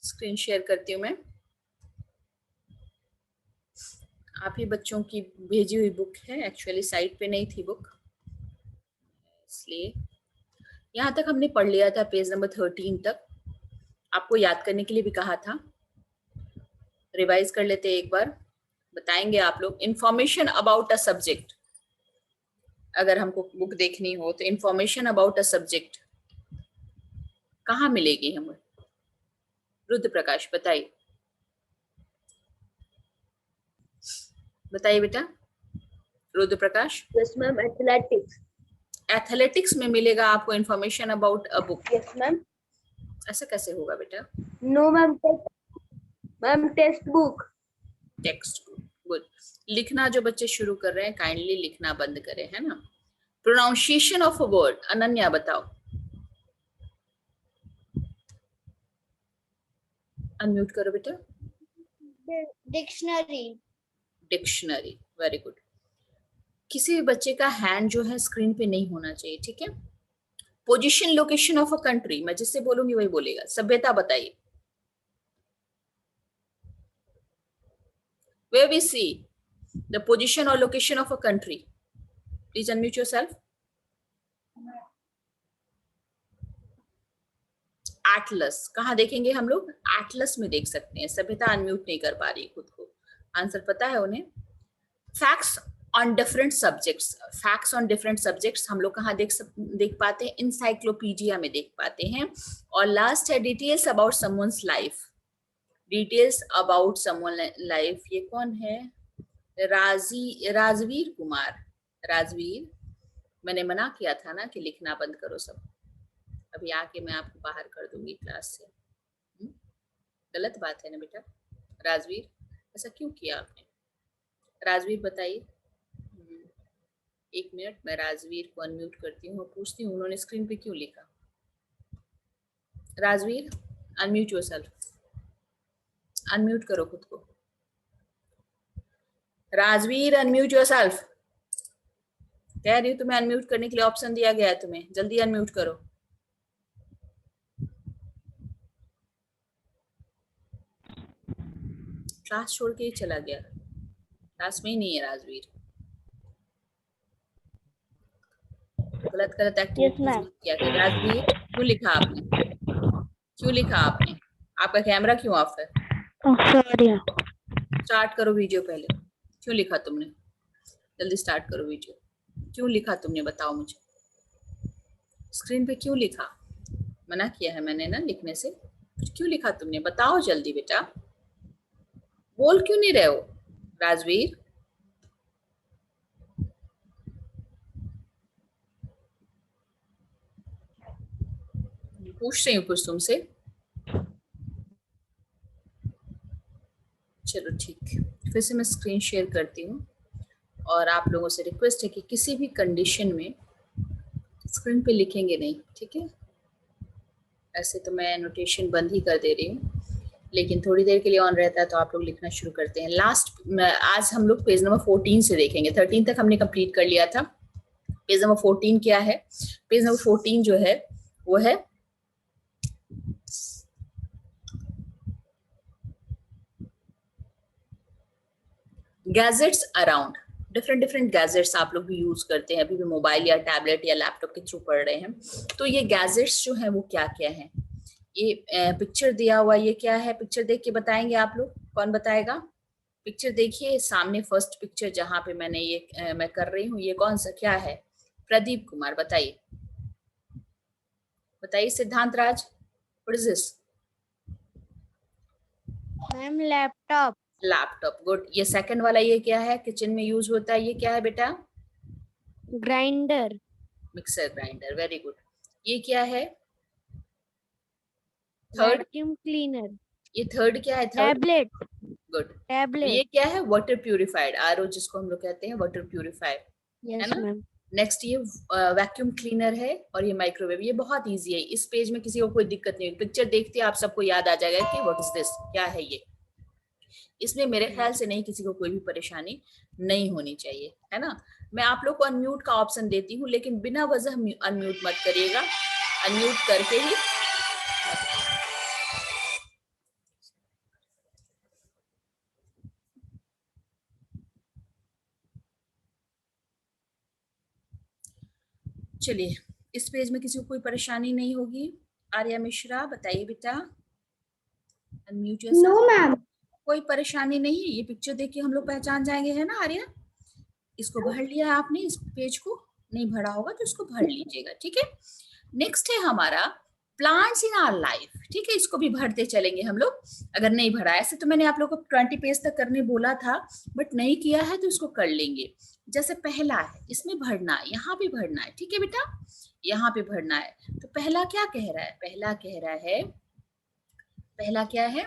Screen share करती हूँ मैं। आप ही बच्चों की भेजी हुई बुक है, एक्चुअली साइट पे नहीं थी बुक, इसलिए यहाँ तक हमने पढ़ लिया था, पेज नंबर 13 तक। आपको याद करने के लिए भी कहा था, रिवाइज कर लेते एक बार। बताएंगे आप लोग इंफॉर्मेशन अबाउट अ सब्जेक्ट। अगर हमको बुक देखनी हो तो इंफॉर्मेशन अबाउट अ सब्जेक्ट कहाँ मिलेगी हमें? रुद्र प्रकाश बताइए, बताइए बेटा। Rudra Prakash. Yes ma'am, athletics. Athletics में मिलेगा आपको information about a book? Yes ma'am. ऐसा कैसे होगा बेटा? No ma'am, ma'am textbook. Textbook, good. लिखना जो बच्चे शुरू कर रहे हैं काइंडली लिखना बंद करें, है ना। Pronunciation of a word, Ananya बताओ। अनम्यूट करो बेटा। डिक्शनरी। Dictionary, very good. किसी भी बच्चे का हैंड जो है स्क्रीन पे नहीं होना चाहिए, ठीक है। Position location of a country, मैं जिससे बोलूंगी वही बोलेगा। सभ्यता बताइए। Where we see the position or location of a country, please unmute yourself. Atlas, कहाँ देखेंगे हम लोग? एटलस में देख सकते हैं। सभ्यता अनम्यूट नहीं कर पा रही खुद को, आंसर पता है उन्हें। Facts on different subjects, facts on different subjects हम लोग कहाँ देख पाते हैं? इंसाइक्लोपीडिया में देख पाते हैं। और लास्ट है details about someone's life. Details about someone life, ये कौन है? राजवीर कुमार। राजवीर, मैंने मना किया था ना कि लिखना बंद करो सब। अभी आके मैं आपको बाहर कर दूंगी क्लास से। गलत बात है ना बेटा। राजवीर, ऐसा क्यों किया आपने? राजवीर बताइए। एक मिनट, मैं राजवीर को अनम्यूट करती हूँ और पूछती हूँ उन्होंने स्क्रीन पे क्यों लिखा। राजवीर, अनम्यूट योरसेल्फ, अनम्यूट करो खुद को। Rajveer, unmute yourself. कह रही हूँ तुम्हें अनम्यूट करने के लिए ऑप्शन दिया गया है तुम्हें, जल्दी अनम्यूट करो। क्लास छोड़ के ही चला गया, क्लास में ही नहीं है राजवीर। गलत गलत एक्टिविटीज मत किया कर। राजवीर, क्यों लिखा आपने? क्यों लिखा आपने? आपका कैमरा क्यों ऑफ है? स्टार्ट करो वीडियो पहले। क्यों लिखा तुमने? जल्दी स्टार्ट करो वीडियो। क्यों लिखा तुमने, बताओ मुझे। स्क्रीन पे क्यों लिखा? मना किया है मैंने ना लिखने से। क्यों लिखा तुमने, बताओ जल्दी बेटा। बोल क्यों नहीं रहे हो राजवीर? पूछ रही हूँ कुछ तुमसे। चलो ठीक, फिर से मैं स्क्रीन शेयर करती हूँ और आप लोगों से रिक्वेस्ट है कि किसी भी कंडीशन में स्क्रीन पे लिखेंगे नहीं, ठीक है। ऐसे तो मैं नोटेशन बंद ही कर दे रही हूँ, लेकिन थोड़ी देर के लिए ऑन रहता है तो आप लोग लिखना शुरू करते हैं। लास्ट आज हम लोग पेज नंबर 14 से देखेंगे। 13 तक हमने कंप्लीट कर लिया था। पेज नंबर 14 क्या है? पेज नंबर 14 जो है वो है गैजेट्स अराउंड। डिफरेंट गैजेट्स आप लोग भी यूज करते हैं, अभी भी मोबाइल या टैबलेट या लैपटॉप के थ्रू पढ़ रहे हैं। तो ये गैजेट्स जो है वो क्या क्या है? ये पिक्चर दिया हुआ, ये क्या है? पिक्चर देख के बताएंगे आप लोग। कौन बताएगा? पिक्चर देखिए सामने, फर्स्ट पिक्चर जहां पे मैंने ये मैं कर रही हूँ, ये कौन सा क्या है? प्रदीप कुमार बताइए, बताइए। Siddhant Raj, what is this? Ma'am laptop. Laptop, good. ये सेकंड वाला ये क्या है? किचन में यूज होता है, ये क्या है बेटा? Grinder. Mixer grinder, very good. ये क्या है? थर्ड? Vacuum cleaner. ये थर्ड क्या है? Third, tablet. गुड। टैबलेट। ये क्या है? वाटर प्यूरिफाइड, आरओ जिसको हम लोग कहते हैं, वाटर प्यूरिफायर, है यस ना। मैम। नेक्स्ट ये वैक्यूम क्लीनर है और ये माइक्रोवेव। ये बहुत इजी है, इस पेज में किसी को कोई दिक्कत नहीं होगी। पिक्चर देखते आप सबको याद आ जाएगा कि व्हाट इज दिस, क्या है ये। इसमें मेरे ख्याल से नहीं, किसी को कोई भी परेशानी नहीं होनी चाहिए, है ना। मैं आप लोग को अनम्यूट का ऑप्शन देती हूँ, लेकिन बिना वजह अनम्यूट मत करिएगा। अनम्यूट करके ही चलिए, इस पेज में किसी को कोई परेशानी नहीं होगी। आर्या मिश्रा बताइए बेटा, अनम्यूट योरसेल्फ। No ma'am. कोई परेशानी नहीं है, ये पिक्चर देख के हम लोग पहचान जाएंगे, है ना आर्या? इसको भर लिया है आपने, इस पेज को नहीं भरा होगा तो इसको भर लीजिएगा, ठीक है। नेक्स्ट है हमारा प्लांट्स इन आवर लाइफ, ठीक है, इसको भी भरते चलेंगे हम लोग। अगर नहीं भरा, ऐसे तो मैंने आप लोग को 20 पेज तक करने बोला था, बट नहीं किया है तो इसको कर लेंगे। जैसे पहला है, इसमें भरना है, यहाँ पे भरना है, ठीक है बेटा, यहाँ पे भरना है। तो पहला क्या कह रहा है? पहला कह रहा है, पहला क्या है?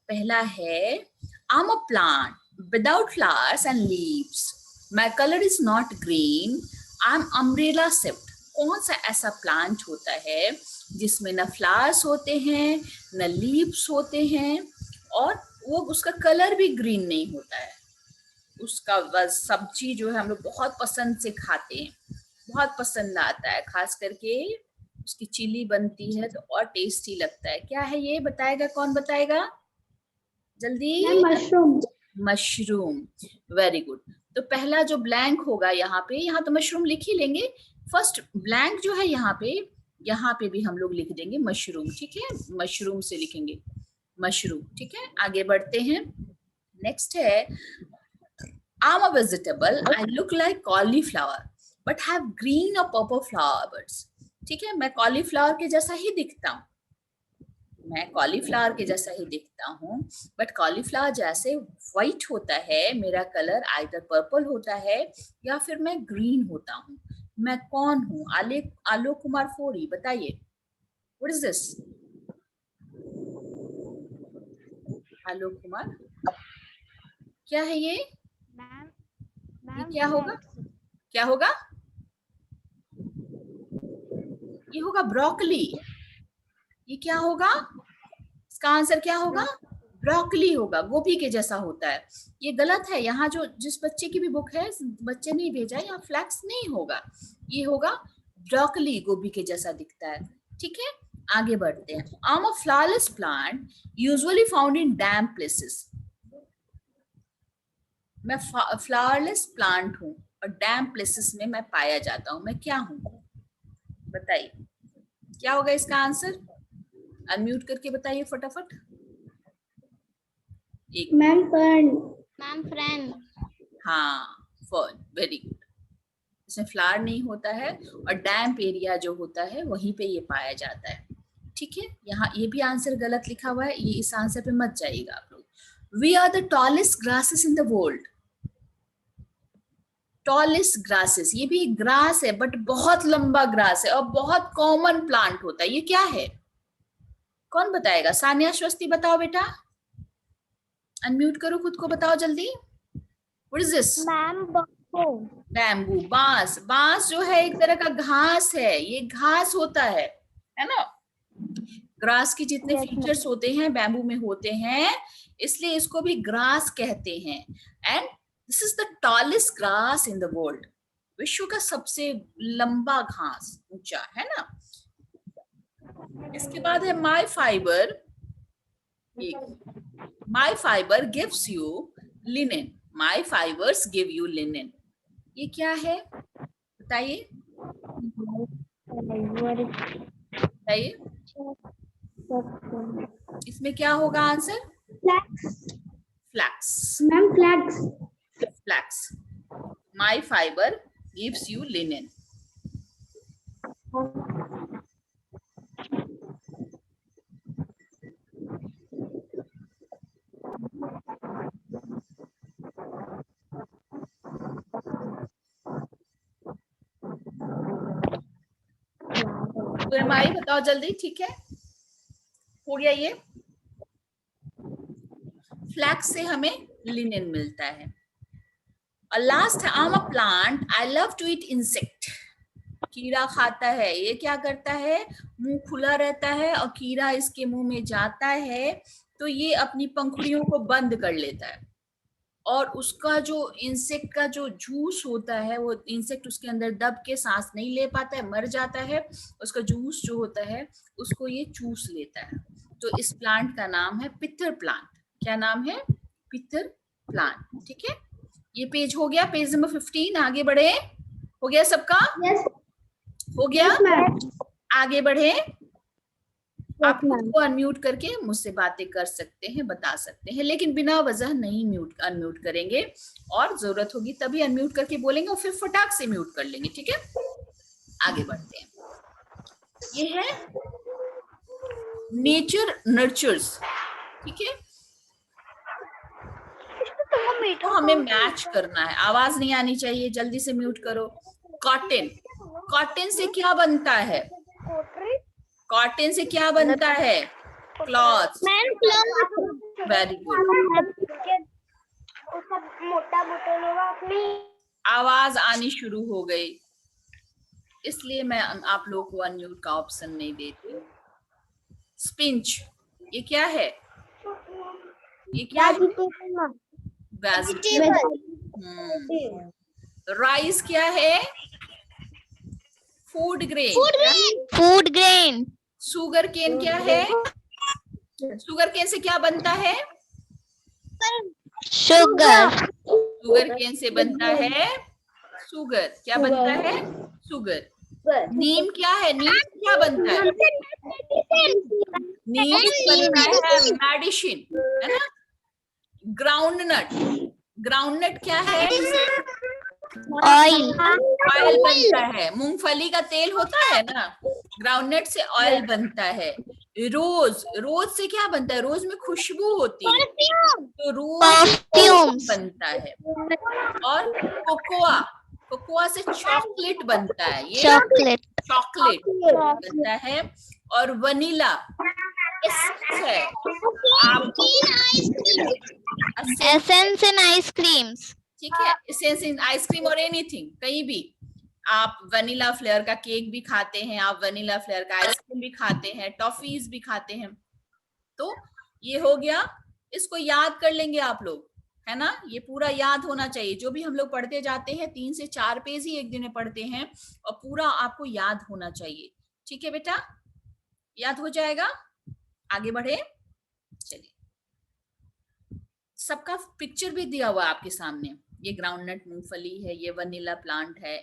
पहला है I am a plant without flowers and leaves, my colour is not green, I am umbrella shift. कौन सा ऐसा प्लांट होता है जिसमें न फ्लावर्स होते हैं, न लीव्स होते हैं, और वो उसका कलर भी ग्रीन नहीं होता है? उसका बस सब्जी जो है हम लोग बहुत पसंद से खाते हैं, बहुत पसंद आता है, खास करके उसकी चिली बनती है तो और टेस्टी लगता है। क्या है ये? बताएगा कौन? बताएगा जल्दी। मशरूम। Mushroom, very good. तो पहला जो ब्लैंक होगा यहाँ पे, यहाँ तो मशरूम लिख ही लेंगे, फर्स्ट ब्लैंक जो है यहाँ पे भी हम लोग लिख देंगे मशरूम, ठीक है, मशरूम से लिखेंगे मशरूम, ठीक है। आगे बढ़ते हैं, नेक्स्ट है I am a vegetable, I look like cauliflower but have green और पर्पल फ्लावर्स, ठीक है, मैं कॉलीफ्लावर के जैसा ही दिखता हूँ, मैं कॉलीफ्लावर के जैसा ही दिखता हूँ, बट कॉलीफ्लावर जैसे व्हाइट होता है, मेरा कलर आइदर पर्पल होता है या फिर मैं ग्रीन होता हूँ। मैं कौन हूँ? आलोक कुमार फोरी बताइए, what is this? Alok Kumar, क्या है ये? ये क्या होगा? क्या होगा? ये होगा ब्रोकली। ये क्या होगा? इसका आंसर क्या होगा? ब्रोकली होगा, गोभी के जैसा होता है। ये गलत है, यहाँ जो जिस बच्चे की भी बुक है, बच्चे ने भेजा है, यहाँ फ्लैक्स नहीं होगा, ये होगा ब्रोकली, गोभी के जैसा दिखता है, ठीक है। आगे बढ़ते हैं, आई am a flowerless plant usually found in damp places. मैं फ्लावरलेस प्लांट हूँ और डैम्प प्लेसेस में मैं पाया जाता हूँ। मैं क्या हूँ? बताइए क्या होगा इसका आंसर? अनम्यूट करके बताइए फटाफट। Ma'am fern. Ma'am fern. हाँ, फर्न, वेरी गुड। इसमें फ्लावर नहीं होता है और डैम्प एरिया जो होता है वहीं पे ये पाया जाता है, ठीक है। यहाँ ये भी आंसर गलत लिखा हुआ है, ये इस आंसर पे मत जाइएगा आप लोग। We are the tallest grasses in the world. Tallest grasses, ये भी ग्रास है बट बहुत लंबा ग्रास है और बहुत कॉमन प्लांट होता है। ये क्या है? कौन बताएगा? सानिया स्वस्ति बताओ बेटा, अनम्यूट करो खुद को, बताओ जल्दी, what is this? Ma'am bamboo, बांस। बांस जो है एक तरह का घास है, ये घास होता है ना। ग्रास की जितने फीचर्स होते हैं बैम्बू में होते हैं, इसलिए इसको भी ग्रास कहते हैं। And this is the tallest grass in the world. विश्व का सबसे लंबा घास, ऊंचा, है ना। इसके बाद है my fibre. My fibre gives you linen, my fibres give you linen. ये क्या है? बताइए बताइए, इसमें क्या होगा answer? Flax. Flax. Ma'am flax. Flax, my fibre gives you linen. तो एमआई बताओ जल्दी, ठीक है, हो गया ये। फ्लैक्स से हमें लिनेन मिलता है। और लास्ट है I am a plant I love to eat insect. कीड़ा खाता है, ये क्या करता है? मुंह खुला रहता है और कीड़ा इसके मुंह में जाता है तो ये अपनी पंखुड़ियों को बंद कर लेता है और उसका जो इंसेक्ट का जो जूस होता है, वो इंसेक्ट उसके अंदर दब के सांस नहीं ले पाता है, मर जाता है। उसका जूस जो होता है उसको ये चूस लेता है। तो इस प्लांट का नाम है पितर प्लांट। क्या नाम है? पितर प्लांट, ठीक है। ये पेज हो गया, पेज नंबर 15। आगे बढ़े, हो गया सबका? यस हो गया? Yes, ma'am. आगे बढ़े। आप खुद ma'am. को अनम्यूट करके मुझसे बातें कर सकते हैं, बता सकते हैं, लेकिन बिना वजह नहीं अनम्यूट करेंगे, और जरूरत होगी तभी अनम्यूट करके बोलेंगे और फिर फटाक से म्यूट कर लेंगे। ठीक है, आगे बढ़ते हैं। ये है नेचर नर्चर्स। ठीक है, तो हमें मैच करना है। आवाज नहीं आनी चाहिए, जल्दी से म्यूट करो। कॉटन, कॉटन से क्या बनता है? कॉटन से क्या बनता है? क्लॉथ। Very good. मोटा मोटा आवाज आनी शुरू हो गई, इसलिए मैं आप लोगों को अनम्यूट का ऑप्शन नहीं देती हूँ। स्पिंच, ये क्या है? ये क्या है? वेजिटेबल। राइस क्या है? Food grain. Food grain. Sugarcane क्या है? शुगर केन से क्या बनता है? शुगर। शुगर केन से बनता है शुगर। क्या बनता है? शुगर। नीम क्या है? नीम से क्या बनता है? नीम से बनता है मेडिसिन, है ना। ग्राउंडनट, ग्राउंडनट क्या है? ऑयल। ऑयल बनता है। मूंगफली का तेल होता है ना, ग्राउंडनट से ऑयल बनता है। रोज, रोज से क्या बनता है? रोज में खुशबू होती है, तो रोज बनता है। और कोकोआ, कोकोआ से चॉकलेट बनता है। ये चॉकलेट। चॉकलेट बनता है। और वनीला है एसेंस इन आइसक्रीम्स। ठीक है, एसेंस इन आइसक्रीम और एनीथिंग, कहीं भी आप वनीला फ्लेवर का केक भी खाते हैं, आप वनीला फ्लेवर का आइसक्रीम भी खाते हैं, टॉफीज भी खाते हैं। तो ये हो गया, इसको याद कर लेंगे आप लोग, है ना। ये पूरा याद होना चाहिए। जो भी हम लोग पढ़ते जाते हैं 3 से 4 पेज ही एक दिन में पढ़ते हैं, और पूरा आपको याद होना चाहिए। ठीक है बेटा, याद हो जाएगा। आगे बढ़े, चलिए। सबका पिक्चर भी दिया हुआ है आपके सामने। ये ग्राउंडनट मूंगफली है, ये वनीला प्लांट है,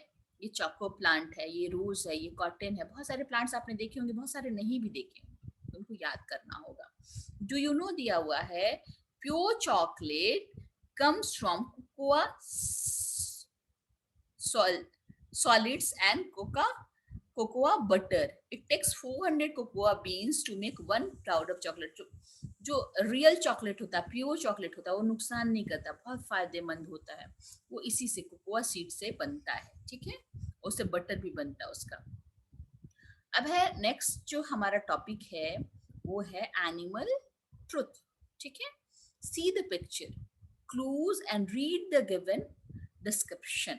ये चोको प्लांट है, ये रोज है, ये कॉटन है। बहुत सारे प्लांट्स आपने देखे होंगे, बहुत सारे नहीं भी देखे, उनको याद करना होगा। डू यू नो दिया हुआ है, pure chocolate comes from cocoa solids and cocoa butter. It takes 400 cocoa beans to make 1 pound of chocolate. जो रियल चॉकलेट होता है, प्योर चॉकलेट होता है, वो नुकसान नहीं करता, बहुत फायदेमंद होता है। वो इसी से, कोकोआ सीड से बनता है। ठीक है, उससे बटर भी बनता है उसका। अब है नेक्स्ट जो हमारा टॉपिक है, वो है एनिमल ट्रुथ। ठीक है, see the picture, clues and read the given description.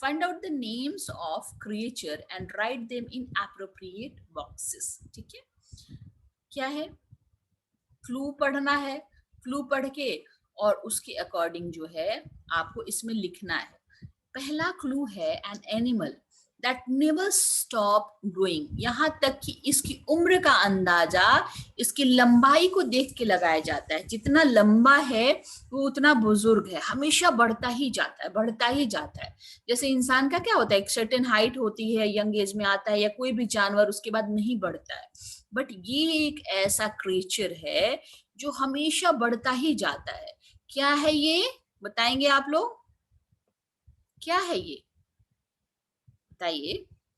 Find out the names of creature and write them in appropriate boxes. ठीक है, क्या है? क्लू पढ़ना है, क्लू पढ़ के और उसके अकॉर्डिंग जो है आपको इसमें लिखना है। पहला क्लू है an animal that never stop growing। यहाँ तक कि इसकी उम्र का अंदाजा इसकी लंबाई को देख के लगाया जाता है। जितना लंबा है वो उतना बुजुर्ग है, हमेशा बढ़ता ही जाता है, बढ़ता ही जाता है। जैसे इंसान का क्या होता है, एक सर्टेन हाइट होती है, यंग एज में आता है, या कोई भी जानवर उसके बाद नहीं बढ़ता है। बट ये एक ऐसा क्रिएचर है जो हमेशा बढ़ता ही जाता है। क्या है ये, बताएंगे आप लोग? क्या है ये, बताइए।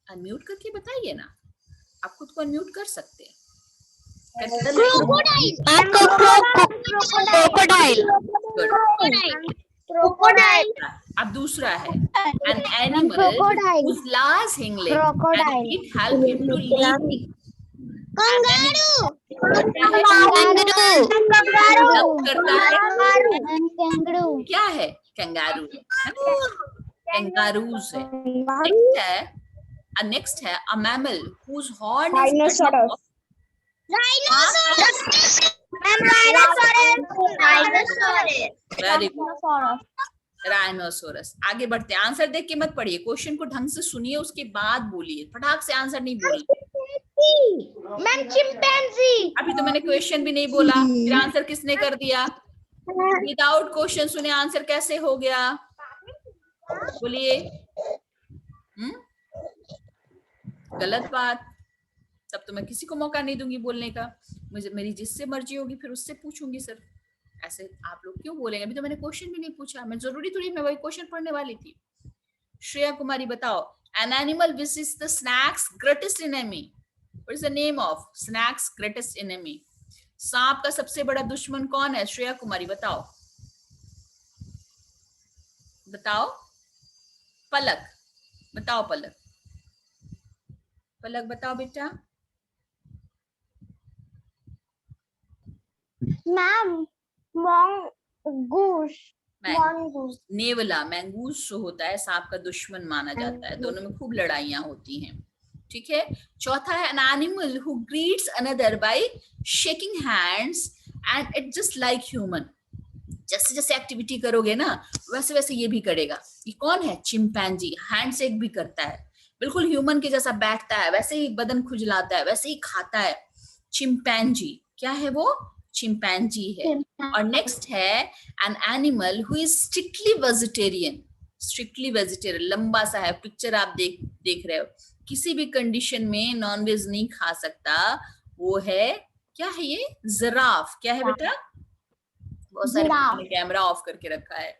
अनम्यूट करके बताइए ना, आप खुद को अनम्यूट कर सकते हैं। क्रोकोडाइल। अब दूसरा है an animal whose large hind legs and it help him to leap। क्या है? कंगारू। कंगारूज है। नेक्स्ट है a mammal whose horn is very good, rhinoceros. आगे बढ़ते हैं, आंसर देख के मत पढ़िए, क्वेश्चन को ढंग से सुनिए, उसके बाद बोलिए, फटाक से आंसर नहीं बोलना। Ma'am chimpanzee. अभी तो मैंने क्वेश्चन भी नहीं बोला, फिर आंसर किसने कर दिया? विदाउट क्वेश्चन सुने आंसर कैसे हो गया? बोलिए। गलत बात, तब तो मैं किसी को मौका नहीं दूंगी बोलने का। मुझे मेरी जिससे मर्जी होगी फिर उससे पूछूंगी सर। ऐसे आप लोग क्यों बोलेंगे? अभी तो मैंने क्वेश्चन भी नहीं पूछा, मैं जरूरी थोड़ी मैं वही क्वेश्चन पढ़ने वाली थी। श्रेया कुमारी बताओ, an animal which is the snacks greatest enemy. What is the name of snacks greatest enemy? सांप का सबसे बड़ा दुश्मन कौन है? श्रेया कुमारी बताओ, बताओ। पलक बताओ, पलक, पलक बताओ बेटा। मैम mongoose mongoose नेवला, मैंगूस जो होता है सांप का दुश्मन माना जाता है, दोनों में खूब लड़ाइयां होती हैं। ठीक है। चौथा है, an animal who greets another by shaking hands and it just like human. जैसे जैसे एक्टिविटी करोगे ना वैसे वैसे ये भी करेगा। ये कौन है? चिंपैंजी। हैंडशेक भी करता है, बिल्कुल ह्यूमन के जैसा बैठता है, वैसे ही बदन खुजलाता है, वैसे ही खाता है। चिंपैंजी क्या है? वो चिंपैंजी है। और नेक्स्ट है an animal who is strictly vegetarian. Strictly vegetarian लंबा सा है, पिक्चर आप देख रहे हो, किसी भी कंडीशन में नॉनवेज नहीं खा सकता। वो है, क्या है ये? जिराफ। क्या है बेटा? बहुत सारे बच्चों ने कैमरा ऑफ करके रखा है,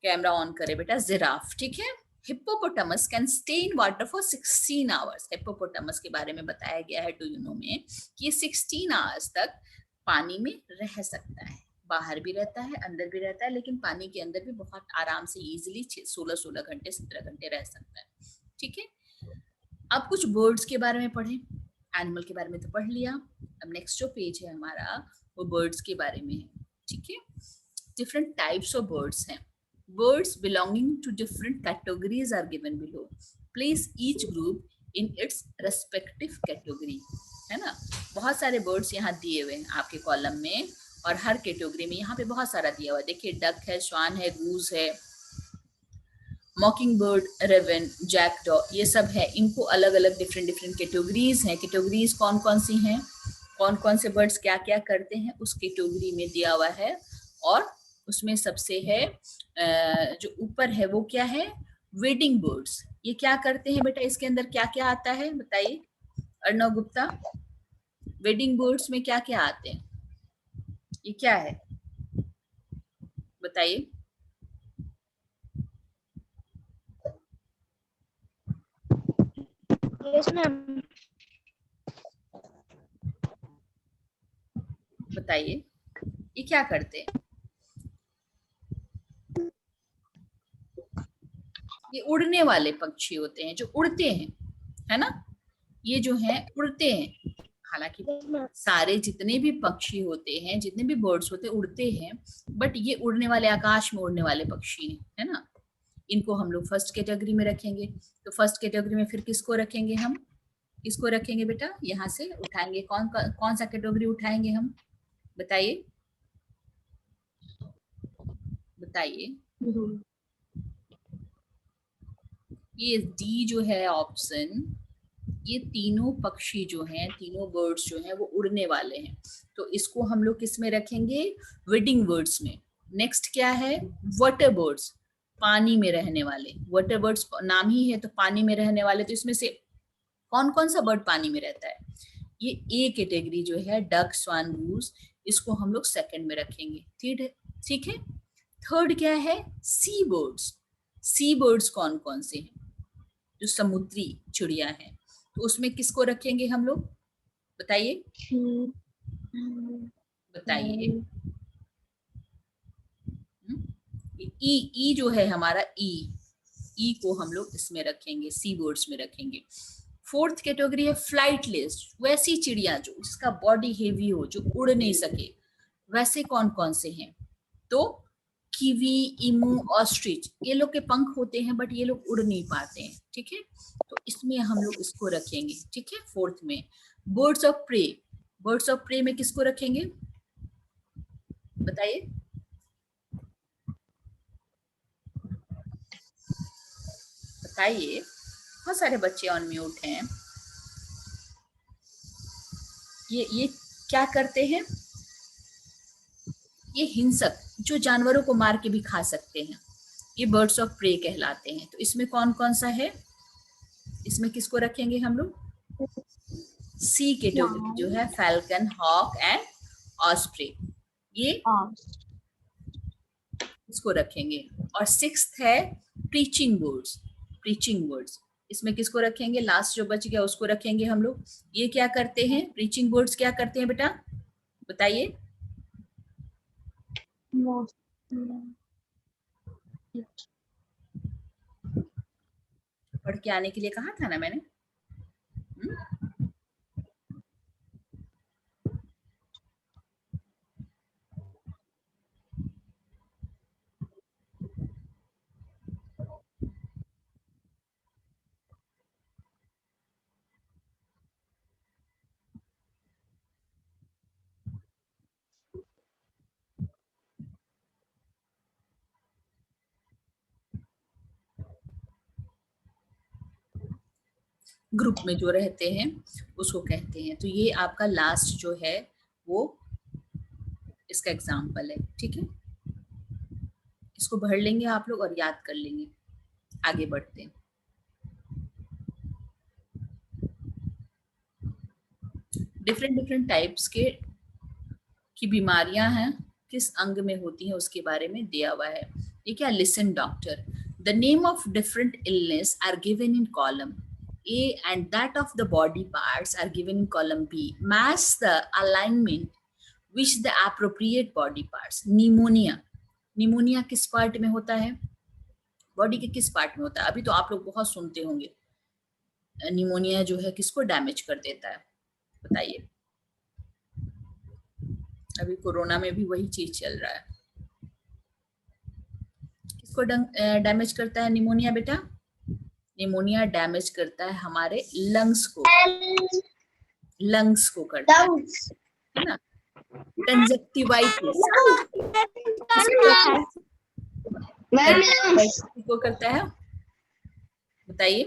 कैमरा ऑन करे बेटा। जिराफ, ठीक है। Hippopotamus can stay in water for 16 hours. Hippopotamus के बारे में बताया गया है, डू यू नो में, कि ये 16 आवर्स तक पानी में रह सकता है। बाहर भी रहता है, अंदर भी रहता है, लेकिन पानी के अंदर भी बहुत आराम से इजीली 16 घंटे 17 घंटे रह सकता है। ठीक है। अब कुछ बर्ड्स के बारे में पढ़ें। एनिमल के बारे में तो पढ़ लिया, अब नेक्स्ट जो पेज है हमारा वो बर्ड्स के बारे में है। ठीक है। डिफरेंट टाइप्स ऑफ बर्ड्स हैं। Birds belonging to different categories are given below. Place each group in its respective category. है ना? बहुत सारे बर्ड्स यहाँ दिए हुए हैं आपके कॉलम में, और हर कैटेगरी में यहाँ पे बहुत सारा दिया हुआ है। देखिए, डक है, श्वान है, गूज है, मॉकिंग बर्ड, रेवन, जैकडॉ, ये सब है। इनको अलग अलग डिफरेंट कैटेगरीज हैं। कैटेगरीज कौन कौन सी हैं, कौन कौन से बर्ड्स क्या क्या करते हैं, उस कैटेगरी में दिया हुआ है। और उसमें सबसे है जो ऊपर है वो क्या है? Wedding birds. ये क्या करते हैं बेटा? इसके अंदर क्या क्या आता है बताइए अर्णव गुप्ता। वेडिंग बर्ड्स में क्या क्या आते हैं? ये क्या है बताइए। yes मैम बताइए ये क्या करते हैं? ये उड़ने वाले पक्षी होते हैं, जो उड़ते हैं, है ना? ये जो हैं उड़ते हैं। हालांकि सारे जितने भी पक्षी होते हैं, जितने भी बर्ड्स होते हैं, उड़ते हैं, बट ये उड़ने वाले, आकाश में उड़ने वाले पक्षी हैं, है ना? इनको हम लोग फर्स्ट कैटेगरी में रखेंगे। तो फर्स्ट कैटेगरी में फिर किसको रखेंगे हम? किसको रखेंगे बेटा? यहाँ से उठाएंगे, कौन सा कैटेगरी उठाएंगे हम? बताइए बताइए। ये डी जो है ऑप्शन, ये तीनों पक्षी जो हैं, तीनों बर्ड्स जो हैं वो उड़ने वाले हैं, तो इसको हम लोग किस में रखेंगे? वेडिंग बर्ड्स में। नेक्स्ट क्या है? वाटर बर्ड्स, पानी में रहने वाले। वाटर बर्ड्स नाम ही है तो पानी में रहने वाले, तो इसमें से कौन कौन सा बर्ड पानी में रहता है? ये ए कैटेगरी जो है, डक, स्वान, गूस, इसको हम लोग सेकंड में रखेंगे। ठीक है। थर्ड क्या है? सी बर्ड्स। सी बर्ड्स कौन कौन से हैं? जो समुद्री चिड़िया है, तो उसमें किसको रखेंगे हम लोग? बताइए बताइए। ई जो है हमारा, ई को हम लोग इसमें रखेंगे, सी बर्ड्स में रखेंगे। फोर्थ कैटेगरी है फ्लाइटलेस, वैसी चिड़िया जो जिसका बॉडी हेवी हो, जो उड़ नहीं सके, वैसे कौन कौन से हैं? तो कीवी, इमू, ऑस्ट्रिच, ये लोग के पंख होते हैं बट ये लोग उड़ नहीं पाते हैं। ठीक है, तो इसमें हम लोग इसको रखेंगे। ठीक है। फोर्थ में birds of prey. Birds of prey में किसको रखेंगे बताइए? बताइए, बहुत सारे बच्चे ऑन म्यूट हैं। ये क्या करते हैं? ये हिंसक, जो जानवरों को मार के भी खा सकते हैं, ये बर्ड्स ऑफ प्रे कहलाते हैं। तो इसमें कौन कौन सा है? इसमें किसको रखेंगे हम लोग? सी कैटेगरी जो है फैल्कन, हॉक एंड ऑस्प्रे, ये इसको रखेंगे। और सिक्स्थ है प्रीचिंग बर्ड्स। प्रीचिंग बर्ड्स इसमें किसको रखेंगे? लास्ट जो बच गया उसको रखेंगे हम लोग। ये क्या करते हैं? प्रीचिंग बर्ड्स क्या करते हैं बेटा, बताइए? पढ़ के आने के लिए कहा था ना मैंने। ग्रुप में जो रहते हैं उसको कहते हैं। तो ये आपका लास्ट जो है वो इसका एग्जाम्पल है, ठीक है। इसको पढ़ लेंगे आप लोग और याद कर लेंगे। आगे बढ़ते हैं। डिफरेंट टाइप्स की बीमारियां हैं, किस अंग में होती हैं उसके बारे में दिया हुआ है। ये क्या? Listen doctor, the name of different illness are given in column A and that of the body parts are given in column B. Match the alignment which the appropriate body parts. Pneumonia. Pneumonia किस part में होता है? Body के किस part में होता है? अभी तो आप लोग बहुत सुनते होंगे निमोनिया जो है किसको डैमेज कर देता है, बताइए? अभी कोरोना में भी वही चीज चल रहा है। किसको डैमेज करता है निमोनिया बेटा? निमोनिया डैमेज करता है हमारे लंग्स को, लंग्स को करता है ना। कंजक्टिवाइटिस किसको करता है, बताइए?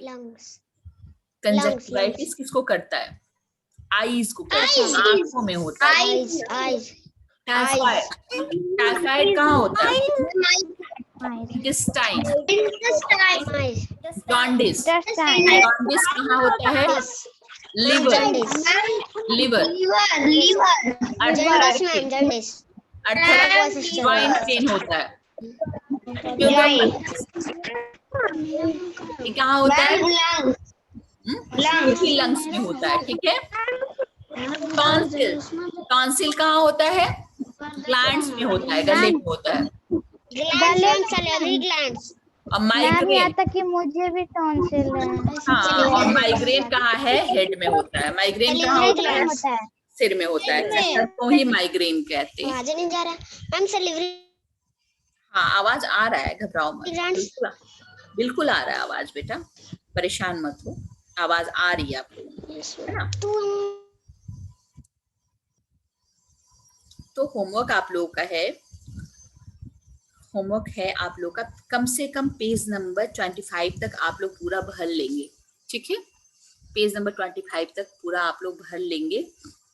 कंजक्टिवाइटिस किसको करता है? आईज को करता है, आंखों में होता है। टाइफाइड कहाँ होता है? इंटेस्टाइन। जॉन्डिस कहाँ होता है? लिवर। अर्थराइटिस ज्वाइंट पेन होता है। ये कहाँ होता है? लंग्स में होता है, ठीक है। टॉन्सिल कहाँ होता है? ग्लैंड्स में होता है, गले में होता है। और माइग्रेन, कि मुझे भी टॉन्सिल है। हाँ, और माइग्रेन कहाँ है? हेड में होता है। माइग्रेन कहाँ होता है? सिर में होता है, तो ही माइग्रेन कहते हैं। नहीं जा रहा। हाँ, आवाज आ रहा है, घबराओ मत, बिल्कुल आ रहा है आवाज बेटा, परेशान मत हो, आवाज आ रही है आपको, है ना। तो होमवर्क आप लोगों का है, होमवर्क है आप लोग का, कम से कम पेज नंबर 25 तक आप लोग पूरा भर लेंगे, ठीक है। पेज नंबर 25 तक पूरा आप लोग भर लेंगे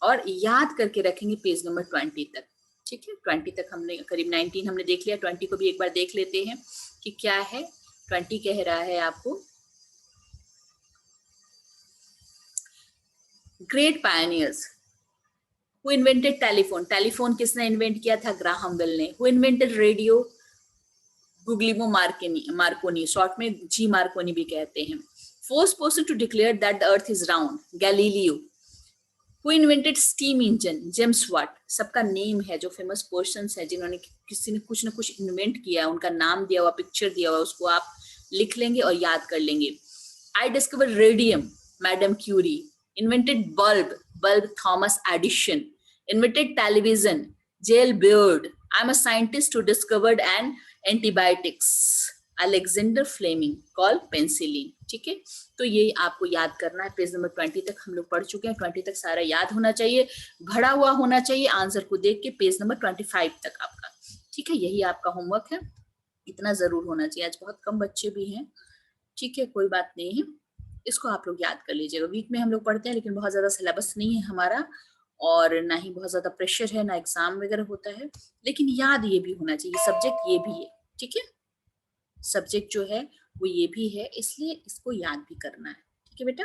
और याद करके रखेंगे पेज नंबर 20 तक, ठीक है। 20 तक हमने करीब 19 हमने देख लिया, 20 को भी एक बार देख लेते हैं कि क्या है। 20 कह रहा है आपको, great pioneers who invented telephone. Telephone किसने इन्वेंट किया था? ग्राहम बेल ने। Who invented radio? Guglielmo Marconi, short में जी मार्कोनी भी कहते हैं। First person to declare that the earth is round, Galileo. Who invented steam engine? James Watt. सबका name है, जो फेमस पर्सन्स है जिन्होंने किसी ने कुछ ना कुछ इन्वेंट किया, उनका नाम दिया हुआ, पिक्चर दिया हुआ, उसको आप लिख लेंगे और याद कर लेंगे। I discover radium, madam Curie. Invented bulb Thomas Edison. Invented television, जेल Baird. I am a scientist who discovered an antibiotics, Alexander Fleming, call penicillin, ठीक है। तो ये आपको याद करना है। पेज नंबर 20 तक हम लोग पढ़ चुके हैं, 20 तक सारा याद होना चाहिए, भरा हुआ होना चाहिए आंसर को देख के, पेज नंबर 25 तक आपका, ठीक है। यही आपका होमवर्क है, इतना जरूर होना चाहिए। आज बहुत कम बच्चे भी हैं, ठीक है, कोई बात नहीं है, इसको आप लोग याद कर लीजिएगा। वीक में हम लोग पढ़ते हैं, लेकिन बहुत ज्यादा सिलेबस नहीं है हमारा, और ना ही बहुत ज्यादा प्रेशर है, ना एग्जाम वगैरह होता है, लेकिन याद ये भी होना चाहिए, सब्जेक्ट ये भी है, ठीक है। सब्जेक्ट जो है वो ये भी है, इसलिए इसको याद भी करना है। कि बेटा